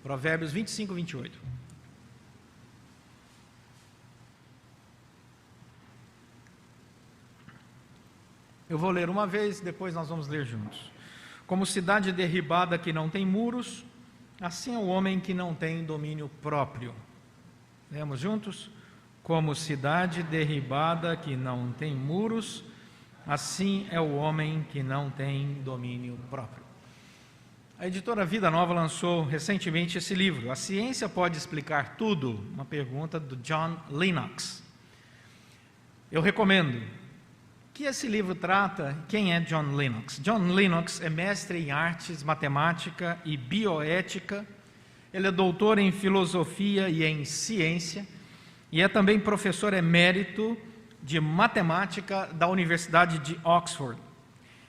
Provérbios 25, 28. Eu vou ler uma vez, depois nós vamos ler juntos. Como cidade derribada que não tem muros, assim é o homem que não tem domínio próprio. Lemos juntos? Como cidade derribada que não tem muros, assim é o homem que não tem domínio próprio. A editora Vida Nova lançou recentemente esse livro, A Ciência Pode Explicar Tudo? Uma pergunta do John Lennox. Eu recomendo. O que esse livro trata? Quem é John Lennox? John Lennox é mestre em artes, matemática e bioética. Ele é doutor em filosofia e em ciência e é também professor emérito de matemática da Universidade de Oxford.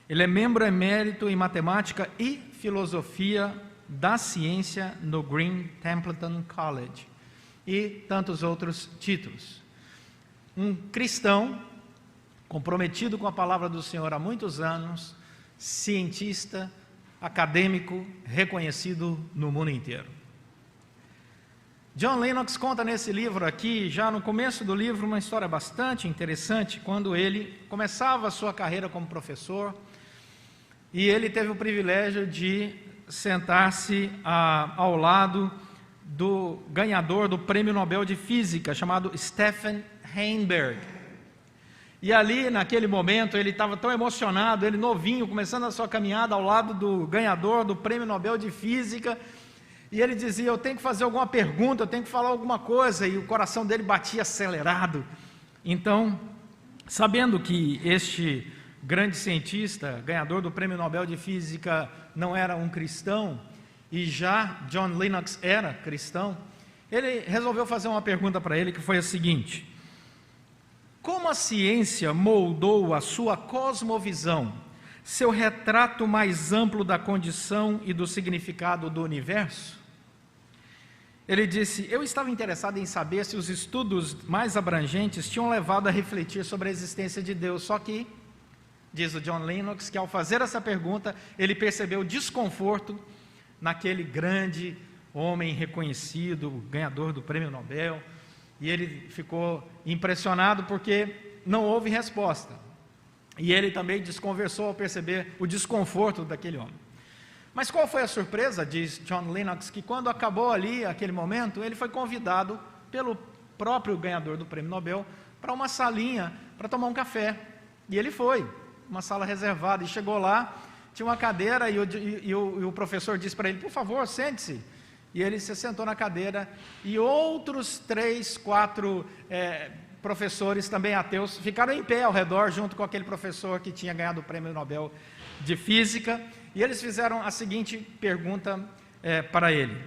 Ele é membro emérito em matemática e filosofia da ciência no Green Templeton College e tantos outros títulos. Um cristão comprometido com a palavra do Senhor há muitos anos, cientista, acadêmico, reconhecido no mundo inteiro. John Lennox conta nesse livro aqui, já no começo do livro, uma história bastante interessante, quando ele começava a sua carreira como professor, e ele teve o privilégio de sentar-se ao lado do ganhador do Prêmio Nobel de Física, chamado Stephen Heinberg. E ali, naquele momento, ele estava tão emocionado, ele novinho, começando a sua caminhada ao lado do ganhador do Prêmio Nobel de Física, e ele dizia, eu tenho que fazer alguma pergunta, eu tenho que falar alguma coisa, e o coração dele batia acelerado. Então, sabendo que este grande cientista, ganhador do Prêmio Nobel de Física, não era um cristão, e já John Lennox era cristão, ele resolveu fazer uma pergunta para ele, que foi a seguinte: como a ciência moldou a sua cosmovisão, seu retrato mais amplo da condição e do significado do universo? Ele disse, eu estava interessado em saber se os estudos mais abrangentes tinham levado a refletir sobre a existência de Deus, só que, diz o John Lennox, que ao fazer essa pergunta, ele percebeu desconforto naquele grande homem reconhecido, ganhador do Prêmio Nobel, e ele ficou impressionado porque não houve resposta. E ele também desconversou ao perceber o desconforto daquele homem. Mas qual foi a surpresa, diz John Lennox, que quando acabou ali aquele momento, ele foi convidado pelo próprio ganhador do Prêmio Nobel para uma salinha para tomar um café. E ele foi, uma sala reservada, e chegou lá, tinha uma cadeira e o professor disse para ele, por favor, sente-se. E ele se sentou na cadeira e outros 3, 4 professores, também ateus, ficaram em pé ao redor, junto com aquele professor que tinha ganhado o Prêmio Nobel de Física, e eles fizeram a seguinte pergunta para ele: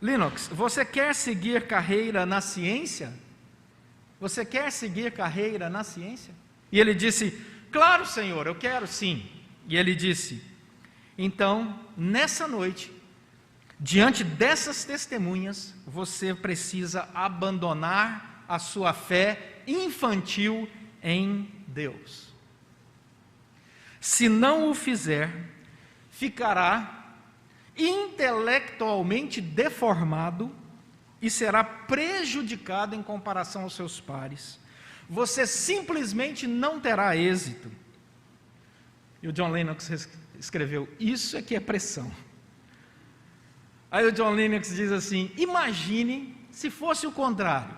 Lennox, você quer seguir carreira na ciência? Você quer seguir carreira na ciência? E ele disse, claro, senhor, eu quero sim. E ele disse, então, nessa noite, diante dessas testemunhas, você precisa abandonar a sua fé infantil em Deus. Se não o fizer, ficará intelectualmente deformado e será prejudicado em comparação aos seus pares. Você simplesmente não terá êxito. E o John Lennox escreveu, isso é que é pressão. Aí o John Lennox diz assim, imagine se fosse o contrário.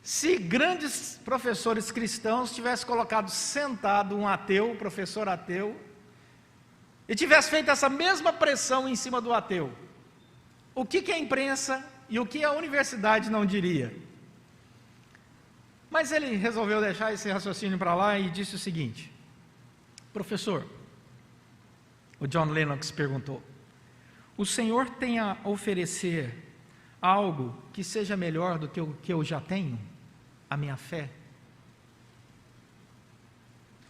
Se grandes professores cristãos tivessem colocado sentado um ateu, professor ateu, e tivesse feito essa mesma pressão em cima do ateu, o que a imprensa e o que a universidade não diria? Mas ele resolveu deixar esse raciocínio para lá e disse o seguinte, professor, o John Lennox perguntou, o senhor tem a oferecer algo que seja melhor do que o que eu já tenho? A minha fé?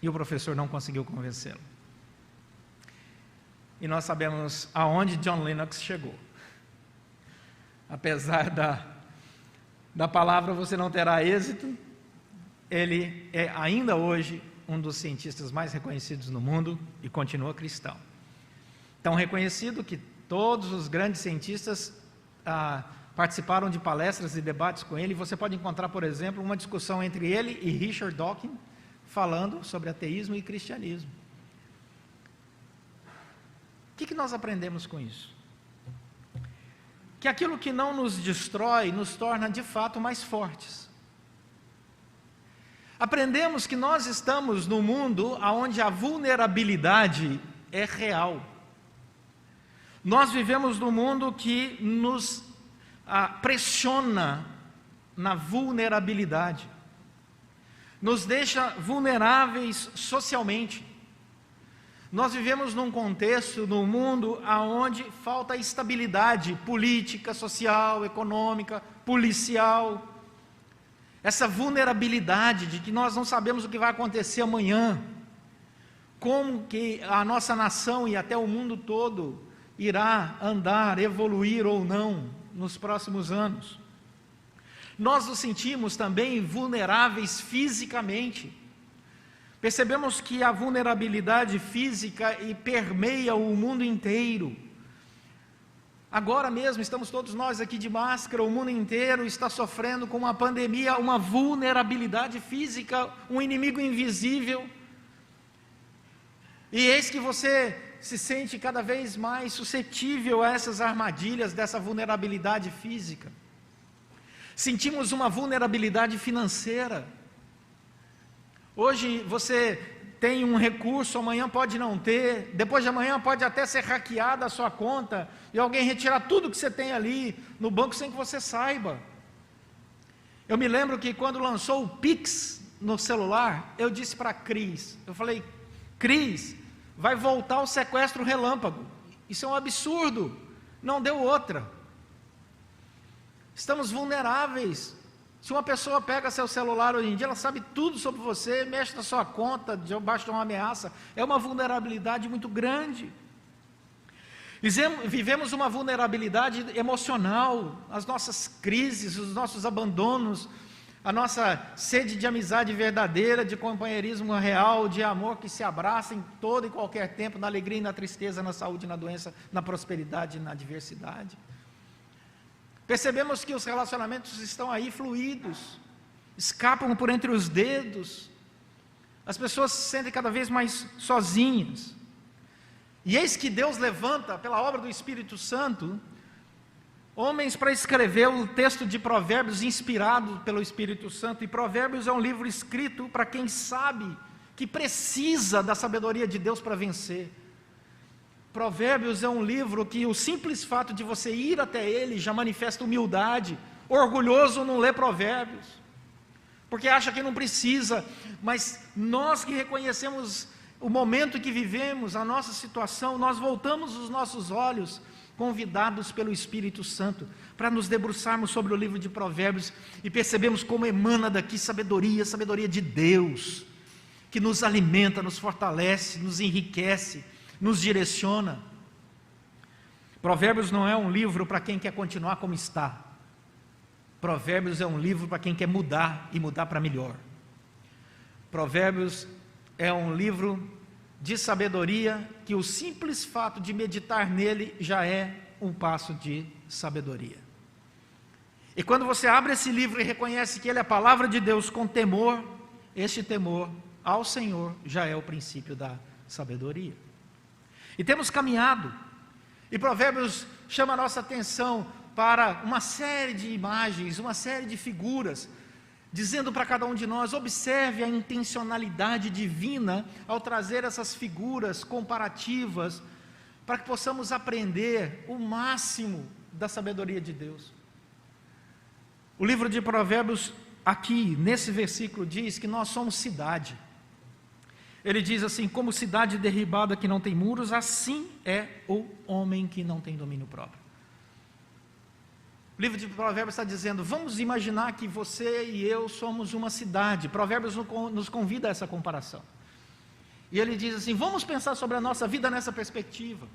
E o professor não conseguiu convencê-lo. E nós sabemos aonde John Lennox chegou. Apesar da palavra você não terá êxito, ele é ainda hoje um dos cientistas mais reconhecidos no mundo e continua cristão. Tão reconhecido que Todos os grandes cientistas participaram de palestras e debates com ele. Você pode encontrar, por exemplo, uma discussão entre ele e Richard Dawkins, falando sobre ateísmo e cristianismo. O que nós aprendemos com isso? Que aquilo que não nos destrói, nos torna de fato mais fortes. Aprendemos que nós estamos num mundo onde a vulnerabilidade é real. Nós vivemos num mundo que nos pressiona na vulnerabilidade, nos deixa vulneráveis socialmente. Nós vivemos num contexto, num mundo onde falta estabilidade política, social, econômica, policial. Essa vulnerabilidade de que nós não sabemos o que vai acontecer amanhã, como que a nossa nação e até o mundo todo irá andar, evoluir ou não nos próximos anos. Nós nos sentimos também vulneráveis fisicamente. Percebemos que a vulnerabilidade física permeia o mundo inteiro. Agora mesmo estamos todos nós aqui de máscara, o mundo inteiro está sofrendo com uma pandemia, uma vulnerabilidade física, um inimigo invisível. E eis que você se sente cada vez mais suscetível a essas armadilhas dessa vulnerabilidade física. Sentimos uma vulnerabilidade financeira. Hoje você tem um recurso, amanhã pode não ter, depois de amanhã pode até ser hackeada a sua conta e alguém retirar tudo que você tem ali no banco sem que você saiba. Eu me lembro que quando lançou o Pix no celular, eu disse para a Cris, eu falei, Cris, vai voltar o sequestro relâmpago, isso é um absurdo, não deu outra. Estamos vulneráveis. Se uma pessoa pega seu celular hoje em dia, ela sabe tudo sobre você, mexe na sua conta, debaixo de uma ameaça, é uma vulnerabilidade muito grande. Vivemos uma vulnerabilidade emocional, as nossas crises, os nossos abandonos, a nossa sede de amizade verdadeira, de companheirismo real, de amor que se abraça em todo e qualquer tempo, na alegria e na tristeza, na saúde e na doença, na prosperidade e na adversidade. Percebemos que os relacionamentos estão aí fluidos, escapam por entre os dedos, as pessoas se sentem cada vez mais sozinhas. E eis que Deus levanta, pela obra do Espírito Santo, homens para escrever o texto de Provérbios inspirado pelo Espírito Santo. E Provérbios é um livro escrito para quem sabe que precisa da sabedoria de Deus para vencer. Provérbios é um livro que o simples fato de você ir até ele já manifesta humildade. Orgulhoso não lê Provérbios, porque acha que não precisa, mas nós que reconhecemos o momento que vivemos, a nossa situação, nós voltamos os nossos olhos, convidados pelo Espírito Santo, para nos debruçarmos sobre o livro de Provérbios e percebemos como emana daqui sabedoria, sabedoria de Deus, que nos alimenta, nos fortalece, nos enriquece, nos direciona. Provérbios não é um livro para quem quer continuar como está. Provérbios é um livro para quem quer mudar e mudar para melhor. Provérbios é um livro de sabedoria que o simples fato de meditar nele já é um passo de sabedoria. E quando você abre esse livro e reconhece que ele é a palavra de Deus com temor, este temor ao Senhor já é o princípio da sabedoria. E temos caminhado, e Provérbios chama a nossa atenção para uma série de imagens, uma série de figuras, dizendo para cada um de nós, observe a intencionalidade divina ao trazer essas figuras comparativas, para que possamos aprender o máximo da sabedoria de Deus. O livro de Provérbios, aqui, nesse versículo, diz que nós somos cidade. Ele diz assim, como cidade derribada que não tem muros, assim é o homem que não tem domínio próprio. O livro de Provérbios está dizendo, vamos imaginar que você e eu somos uma cidade. Provérbios nos convida a essa comparação. E ele diz assim, vamos pensar sobre a nossa vida nessa perspectiva.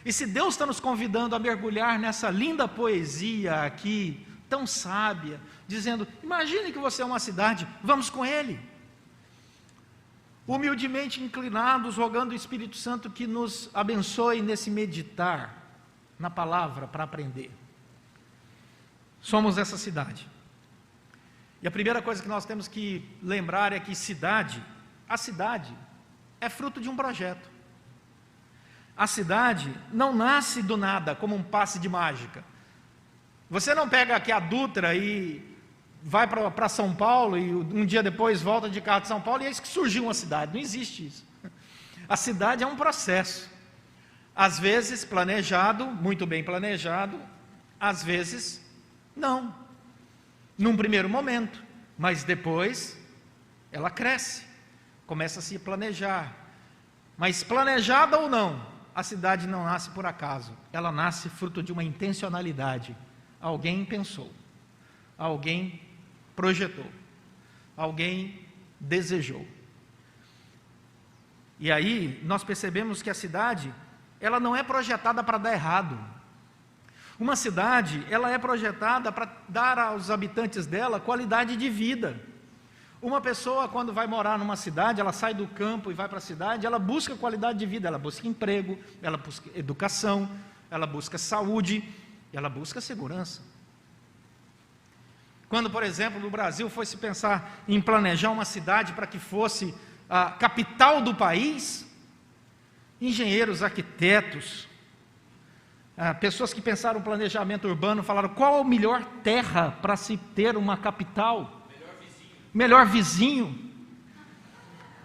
E se Deus está nos convidando a mergulhar nessa linda poesia aqui, tão sábia, dizendo, imagine que você é uma cidade, vamos com Ele. Humildemente inclinados, rogando o Espírito Santo que nos abençoe nesse meditar. na palavra para aprender. Somos essa cidade. E a primeira coisa que nós temos que lembrar é que a cidade é fruto de um projeto. A cidade não nasce do nada, como um passe de mágica. Você não pega aqui a Dutra e vai para São Paulo e um dia depois volta de carro de São Paulo e é isso que surgiu uma cidade. Não existe isso. A cidade é um processo. Às vezes planejado, muito bem planejado, às vezes não. Num primeiro momento, mas depois ela cresce, começa a se planejar. Mas planejada ou não, a cidade não nasce por acaso, ela nasce fruto de uma intencionalidade. Alguém pensou, alguém projetou, alguém desejou. E aí nós percebemos que a cidade, ela não é projetada para dar errado. Uma cidade, ela é projetada para dar aos habitantes dela qualidade de vida. Uma pessoa, quando vai morar numa cidade, ela sai do campo e vai para a cidade, ela busca qualidade de vida, ela busca emprego, ela busca educação, ela busca saúde, ela busca segurança. Quando, por exemplo, no Brasil foi se pensar em planejar uma cidade para que fosse a capital do país, engenheiros, arquitetos, pessoas que pensaram no planejamento urbano falaram: qual a melhor terra para se ter uma capital? Melhor vizinho.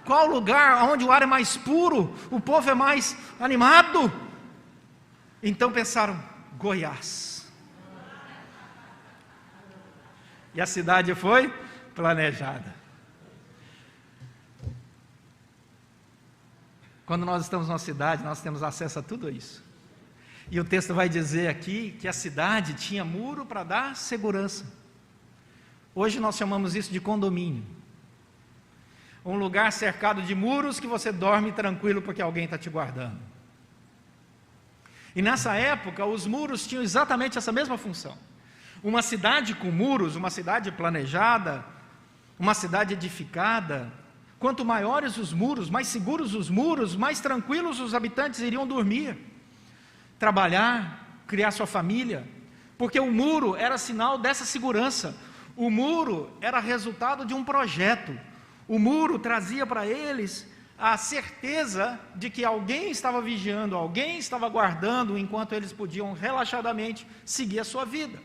Qual lugar onde o ar é mais puro, o povo é mais animado? Então pensaram: Goiás. E a cidade foi planejada. Quando nós estamos numa cidade, nós temos acesso a tudo isso. E o texto vai dizer aqui que a cidade tinha muro para dar segurança. Hoje nós chamamos isso de condomínio. Um lugar cercado de muros que você dorme tranquilo porque alguém está te guardando. E nessa época, os muros tinham exatamente essa mesma função. Uma cidade com muros, uma cidade planejada, uma cidade edificada, quanto maiores os muros, mais seguros os muros, mais tranquilos os habitantes iriam dormir, trabalhar, criar sua família, porque o muro era sinal dessa segurança. O muro era resultado de um projeto. O muro trazia para eles a certeza de que alguém estava vigiando, alguém estava guardando, enquanto eles podiam relaxadamente seguir a sua vida.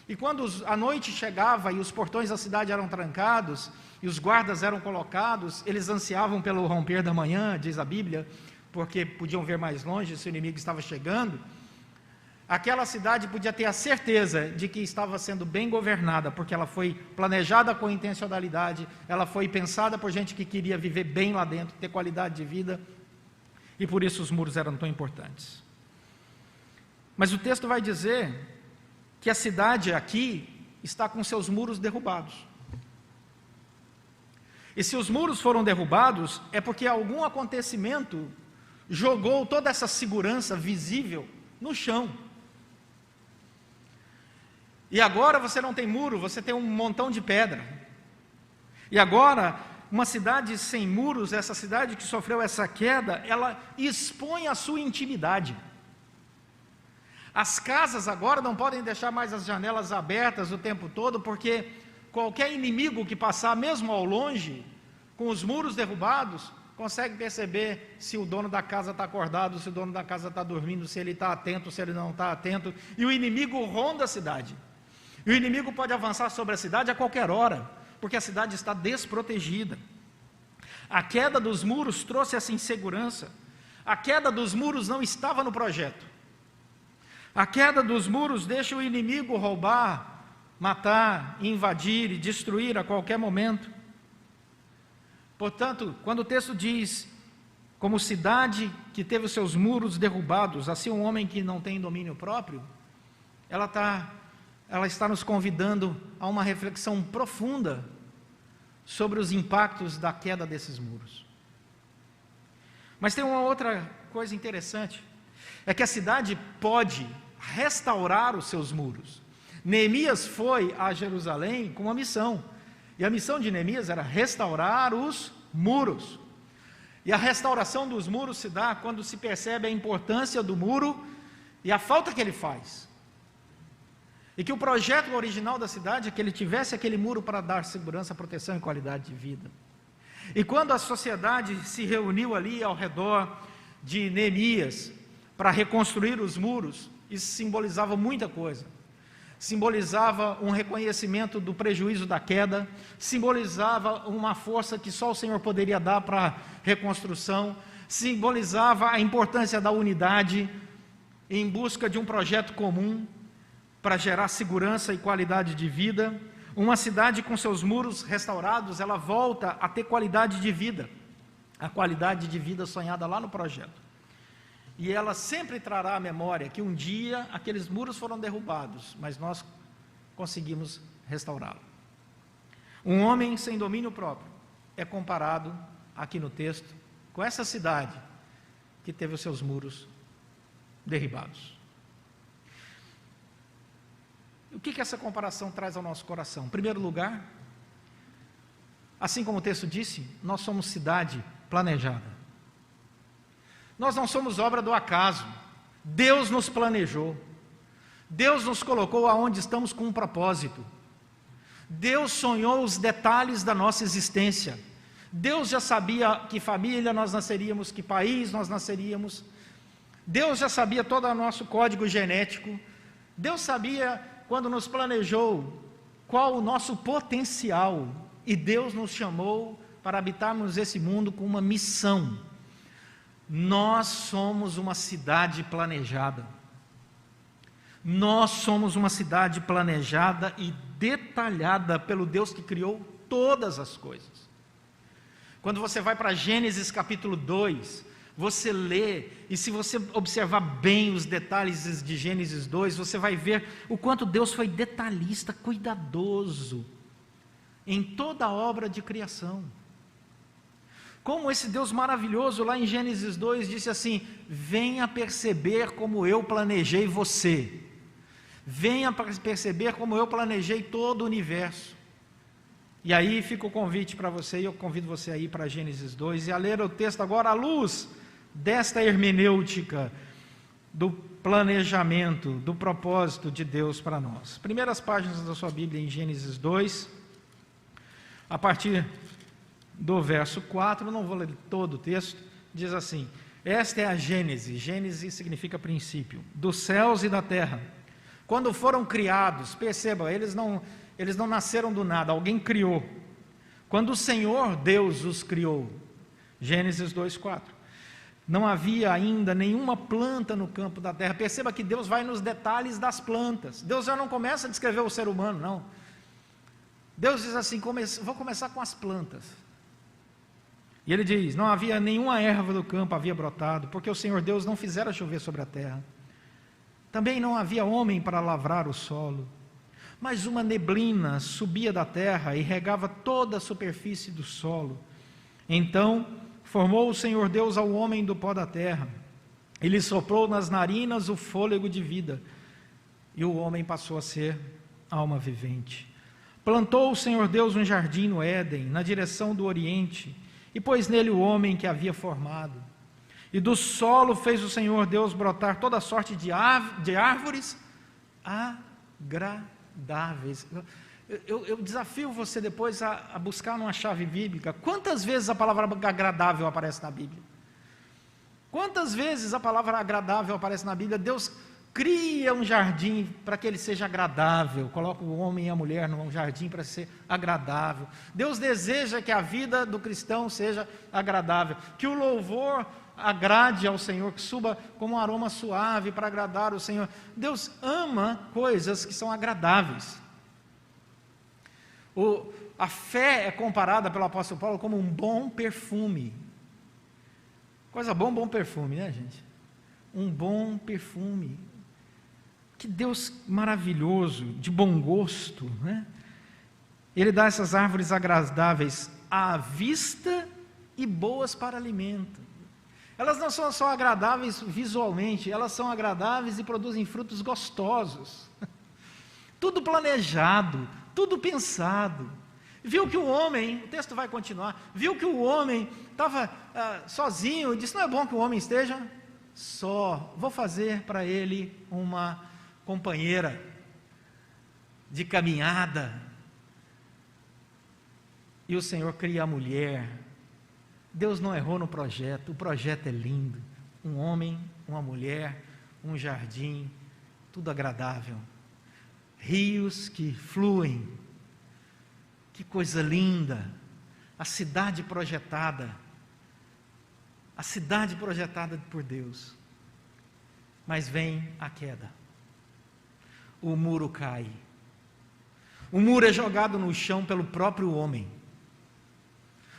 E quando a noite chegava e os portões da cidade eram trancados, e os guardas eram colocados, eles ansiavam pelo romper da manhã, diz a Bíblia, porque podiam ver mais longe se o inimigo estava chegando. Aquela cidade podia ter a certeza de que estava sendo bem governada, porque ela foi planejada com intencionalidade, ela foi pensada por gente que queria viver bem lá dentro, ter qualidade de vida, e por isso os muros eram tão importantes. Mas o texto vai dizer que a cidade aqui está com seus muros derrubados. E se os muros foram derrubados, é porque algum acontecimento jogou toda essa segurança visível no chão. E agora você não tem muro, você tem um montão de pedra. E agora, uma cidade sem muros, essa cidade que sofreu essa queda, ela expõe a sua intimidade. As casas agora não podem deixar mais as janelas abertas o tempo todo, porque qualquer inimigo que passar, mesmo ao longe, com os muros derrubados, consegue perceber se o dono da casa está acordado, se o dono da casa está dormindo, se ele está atento, se ele não está atento. E o inimigo ronda a cidade. E o inimigo pode avançar sobre a cidade a qualquer hora, porque a cidade está desprotegida. A queda dos muros trouxe essa insegurança. A queda dos muros não estava no projeto. A queda dos muros deixa o inimigo roubar, matar, invadir e destruir a qualquer momento. Portanto, quando o texto diz, como cidade que teve os seus muros derrubados, assim um homem que não tem domínio próprio, ela está nos convidando a uma reflexão profunda sobre os impactos da queda desses muros. Mas tem uma outra coisa interessante, é que a cidade pode restaurar os seus muros. Neemias foi a Jerusalém com uma missão, e a missão de Neemias era restaurar os muros. E a restauração dos muros se dá quando se percebe a importância do muro e a falta que ele faz. E que o projeto original da cidade é que ele tivesse aquele muro para dar segurança, proteção e qualidade de vida. E quando a sociedade se reuniu ali ao redor de Neemias para reconstruir os muros, isso simbolizava muita coisa. Simbolizava um reconhecimento do prejuízo da queda, simbolizava uma força que só o Senhor poderia dar para a reconstrução, simbolizava a importância da unidade em busca de um projeto comum para gerar segurança e qualidade de vida. Uma cidade com seus muros restaurados, ela volta a ter qualidade de vida, a qualidade de vida sonhada lá no projeto. E ela sempre trará à memória que um dia aqueles muros foram derrubados, mas nós conseguimos restaurá-lo. Um homem sem domínio próprio é comparado, aqui no texto, com essa cidade que teve os seus muros derribados. O que essa comparação traz ao nosso coração? Em primeiro lugar, assim como o texto disse, nós somos cidade planejada. Nós não somos obra do acaso. Deus nos planejou. Deus nos colocou aonde estamos com um propósito. Deus sonhou os detalhes da nossa existência. Deus já sabia que família nós nasceríamos, que país nós nasceríamos. Deus já sabia todo o nosso código genético. Deus sabia, quando nos planejou, qual o nosso potencial. E Deus nos chamou para habitarmos esse mundo com uma missão. Nós somos uma cidade planejada. Nós somos uma cidade planejada e detalhada pelo Deus que criou todas as coisas. Quando você vai para Gênesis capítulo 2, você lê, e se você observar bem os detalhes de Gênesis 2, você vai ver o quanto Deus foi detalhista, cuidadoso, em toda a obra de criação. Como esse Deus maravilhoso lá em Gênesis 2 disse assim: venha perceber como eu planejei você, venha perceber como eu planejei todo o universo. E aí fica o convite para você, e eu convido você a ir para Gênesis 2 e a ler o texto agora à luz desta hermenêutica do planejamento, do propósito de Deus para nós. Primeiras páginas da sua Bíblia em Gênesis 2, a partir do verso 4, não vou ler todo o texto, diz assim: esta é a Gênese. Gênese significa princípio, dos céus e da terra. Quando foram criados, perceba, eles não nasceram do nada, alguém criou. Quando o Senhor Deus os criou, Gênesis 2:4, não havia ainda nenhuma planta no campo da terra. Perceba que Deus vai nos detalhes das plantas. Deus já não começa a descrever o ser humano, não. Deus diz assim: vou começar com as plantas. E ele diz: não havia nenhuma erva do campo havia brotado, porque o Senhor Deus não fizera chover sobre a terra. Também não havia homem para lavrar o solo, mas uma neblina subia da terra e regava toda a superfície do solo. Então formou o Senhor Deus ao homem do pó da terra, e lhe soprou nas narinas o fôlego de vida, e o homem passou a ser alma vivente. Plantou o Senhor Deus um jardim no Éden, na direção do Oriente, e pôs nele o homem que havia formado. E do solo fez o Senhor Deus brotar toda sorte de árvores agradáveis. Eu desafio você depois a buscar numa chave bíblica. Quantas vezes a palavra agradável aparece na Bíblia? Quantas vezes a palavra agradável aparece na Bíblia? Deus cria um jardim para que ele seja agradável, coloca o homem e a mulher num jardim para ser agradável. Deus deseja que a vida do cristão seja agradável, que o louvor agrade ao Senhor, que suba como um aroma suave para agradar o Senhor. Deus ama coisas que são agradáveis. A fé é comparada pelo apóstolo Paulo como um bom perfume. Coisa bom, bom perfume, né, gente? Um bom perfume. Que Deus maravilhoso, de bom gosto, né? Ele dá essas árvores agradáveis à vista e boas para alimento. Elas não são só agradáveis visualmente, elas são agradáveis e produzem frutos gostosos. Tudo planejado, tudo pensado. Viu que o homem, o texto vai continuar, viu que o homem estava sozinho, e disse: não é bom que o homem esteja só, vou fazer para ele uma companheira de caminhada. E o Senhor cria a mulher. Deus não errou no projeto, o projeto é lindo. Um homem, uma mulher, um jardim, tudo agradável. Rios que fluem, que coisa linda. A cidade projetada por Deus. Mas vem a queda. O muro cai. O muro é jogado no chão pelo próprio homem.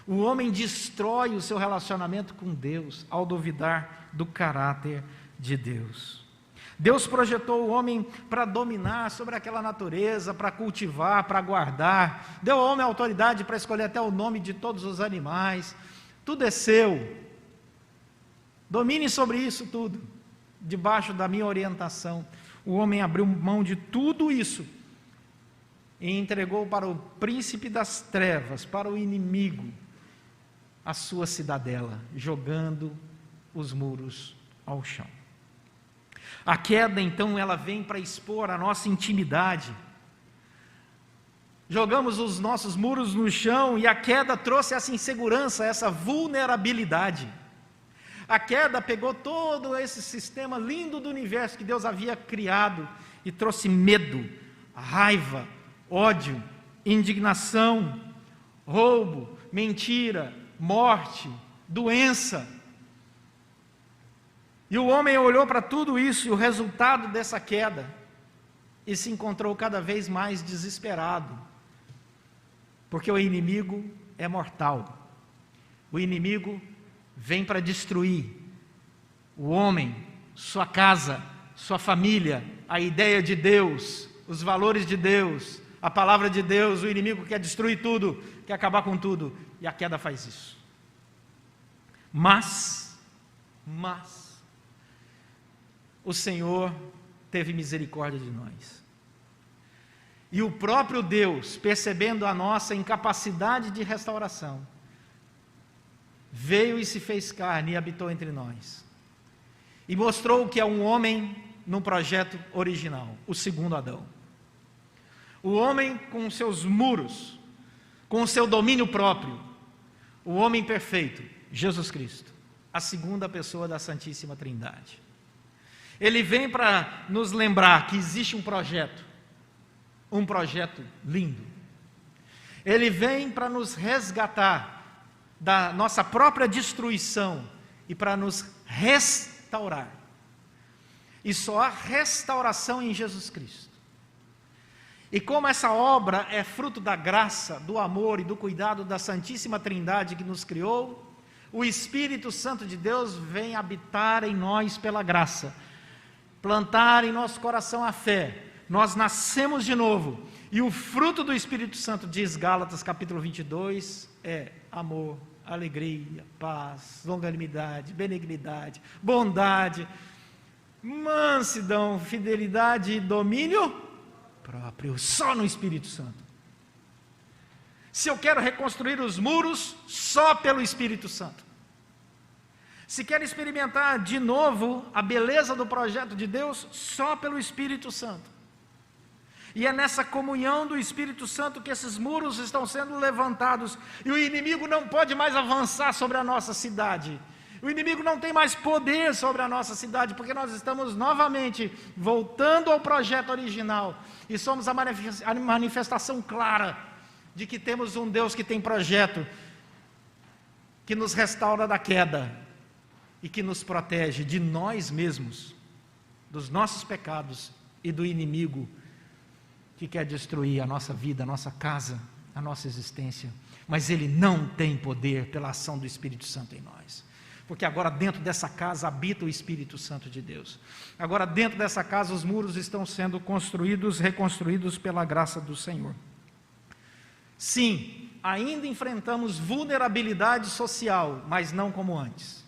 O homem destrói o seu relacionamento com Deus ao duvidar do caráter de Deus. Deus projetou o homem para dominar sobre aquela natureza, para cultivar, para guardar. Deu ao homem a autoridade para escolher até o nome de todos os animais. Tudo é seu. Domine sobre isso tudo, debaixo da minha orientação. O homem abriu mão de tudo isso e entregou para o príncipe das trevas, para o inimigo, a sua cidadela, jogando os muros ao chão. A queda, então, ela vem para expor a nossa intimidade. Jogamos os nossos muros no chão e a queda trouxe essa insegurança, essa vulnerabilidade. A queda pegou todo esse sistema lindo do universo que Deus havia criado e trouxe medo, raiva, ódio, indignação, roubo, mentira, morte, doença. E o homem olhou para tudo isso e o resultado dessa queda e se encontrou cada vez mais desesperado, porque o inimigo é mortal. O inimigo vem para destruir o homem, sua casa, sua família, a ideia de Deus, os valores de Deus, a palavra de Deus. O inimigo quer destruir tudo, quer acabar com tudo, e a queda faz isso. Mas o Senhor teve misericórdia de nós. E o próprio Deus, percebendo a nossa incapacidade de restauração, veio e se fez carne e habitou entre nós. E mostrou que é um homem no projeto original, o segundo Adão. O homem com seus muros, com o seu domínio próprio. O homem perfeito, Jesus Cristo, a segunda pessoa da Santíssima Trindade. Ele vem para nos lembrar que existe um projeto lindo. Ele vem para nos resgatar da nossa própria destruição e para nos restaurar. E só há restauração em Jesus Cristo. E como essa obra é fruto da graça, do amor e do cuidado da Santíssima Trindade que nos criou, o Espírito Santo de Deus vem habitar em nós pela graça, plantar em nosso coração a fé. Nós nascemos de novo, e o fruto do Espírito Santo, diz Gálatas capítulo 22, é amor, alegria, paz, longanimidade, benignidade, bondade, mansidão, fidelidade e domínio próprio, só no Espírito Santo. Se eu quero reconstruir os muros, só pelo Espírito Santo. Se quer experimentar de novo a beleza do projeto de Deus, só pelo Espírito Santo. E é nessa comunhão do Espírito Santo que esses muros estão sendo levantados, e o inimigo não pode mais avançar sobre a nossa cidade. O inimigo não tem mais poder sobre a nossa cidade, porque nós estamos novamente voltando ao projeto original, e somos a manifestação clara de que temos um Deus que tem projeto, que nos restaura da queda, e que nos protege de nós mesmos, dos nossos pecados e do inimigo que quer destruir a nossa vida, a nossa casa, a nossa existência. Mas ele não tem poder pela ação do Espírito Santo em nós. Porque agora dentro dessa casa habita o Espírito Santo de Deus. Agora dentro dessa casa os muros estão sendo construídos, reconstruídos pela graça do Senhor. Sim, ainda enfrentamos vulnerabilidade social, mas não como antes.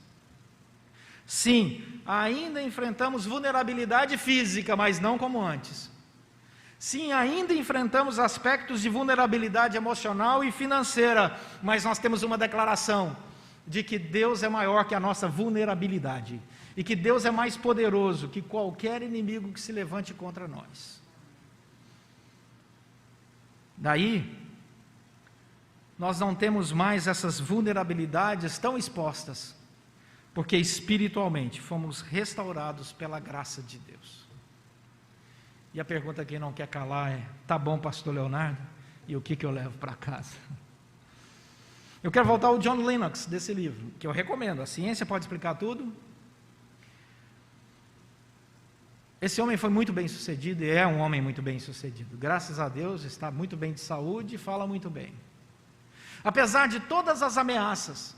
Sim, ainda enfrentamos vulnerabilidade física, mas não como antes. Sim, ainda enfrentamos aspectos de vulnerabilidade emocional e financeira, mas nós temos uma declaração de que Deus é maior que a nossa vulnerabilidade, e que Deus é mais poderoso que qualquer inimigo que se levante contra nós. Daí, nós não temos mais essas vulnerabilidades tão expostas, porque espiritualmente fomos restaurados pela graça de Deus. E a pergunta que não quer calar é: tá bom, pastor Leonardo, e o que eu levo para casa? Eu quero voltar ao John Lennox desse livro, que eu recomendo. A ciência pode explicar tudo. Esse homem foi muito bem sucedido e é um homem muito bem sucedido. Graças a Deus, está muito bem de saúde e fala muito bem. Apesar de todas as ameaças,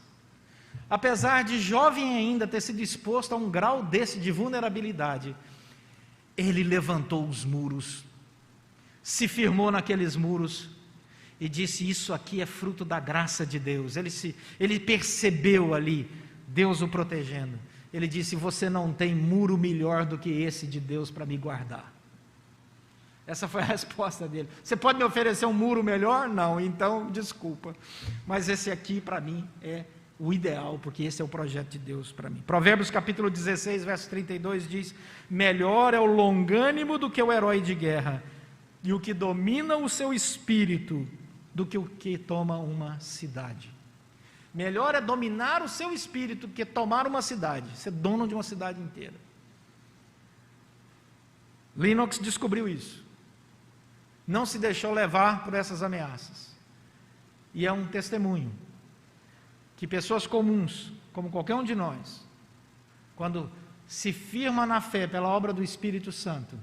apesar de jovem ainda ter sido exposto a um grau desse de vulnerabilidade, ele levantou os muros, se firmou naqueles muros e disse: isso aqui é fruto da graça de Deus. Ele percebeu ali Deus o protegendo. Ele disse: você não tem muro melhor do que esse de Deus para me guardar. Essa foi a resposta dele. Você pode me oferecer um muro melhor? Não, então desculpa, mas esse aqui para mim é o ideal, porque esse é o projeto de Deus para mim. Provérbios capítulo 16, verso 32 diz: melhor é o longânimo do que o herói de guerra, e o que domina o seu espírito do que o que toma uma cidade. Melhor é dominar o seu espírito do que tomar uma cidade, ser dono de uma cidade inteira. Lennox descobriu isso, não se deixou levar por essas ameaças, e é um testemunho que pessoas comuns, como qualquer um de nós, quando se firma na fé pela obra do Espírito Santo,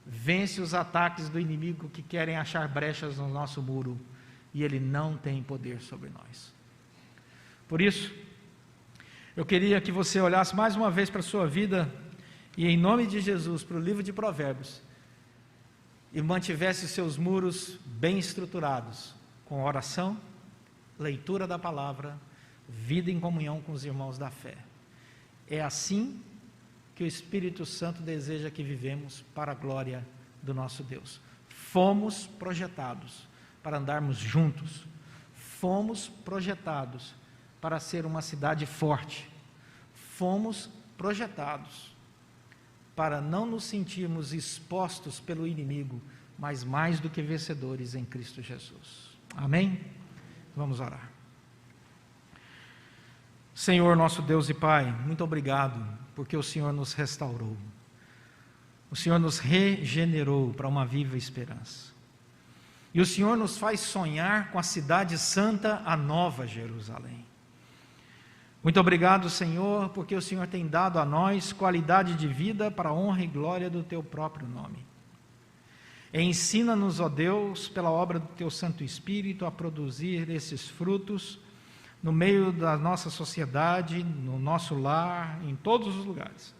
vence os ataques do inimigo que querem achar brechas no nosso muro, e ele não tem poder sobre nós. Por isso, eu queria que você olhasse mais uma vez para a sua vida, e em nome de Jesus, para o livro de Provérbios, e mantivesse os seus muros bem estruturados, com oração, leitura da palavra, vida em comunhão com os irmãos da fé. É assim que o Espírito Santo deseja que vivemos para a glória do nosso Deus. Fomos projetados para andarmos juntos, fomos projetados para ser uma cidade forte, fomos projetados para não nos sentirmos expostos pelo inimigo, mas mais do que vencedores em Cristo Jesus. Amém? Vamos orar. Senhor, nosso Deus e Pai, muito obrigado, porque o Senhor nos restaurou, o Senhor nos regenerou para uma viva esperança, e o Senhor nos faz sonhar com a cidade santa, a Nova Jerusalém. Muito obrigado, Senhor, porque o Senhor tem dado a nós qualidade de vida para a honra e glória do Teu próprio nome. Ensina-nos, ó Deus, pela obra do Teu Santo Espírito, a produzir esses frutos no meio da nossa sociedade, no nosso lar, em todos os lugares,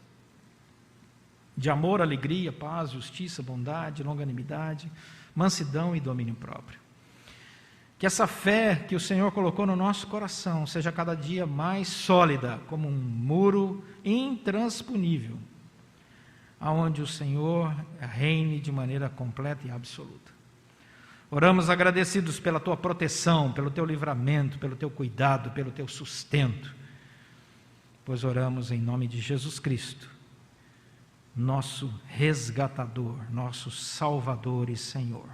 de amor, alegria, paz, justiça, bondade, longanimidade, mansidão e domínio próprio. Que essa fé que o Senhor colocou no nosso coração seja cada dia mais sólida, como um muro intransponível, aonde o Senhor reine de maneira completa e absoluta. Oramos agradecidos pela Tua proteção, pelo Teu livramento, pelo Teu cuidado, pelo Teu sustento, pois oramos em nome de Jesus Cristo, nosso resgatador, nosso Salvador e Senhor.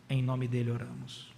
Em nome dele oramos.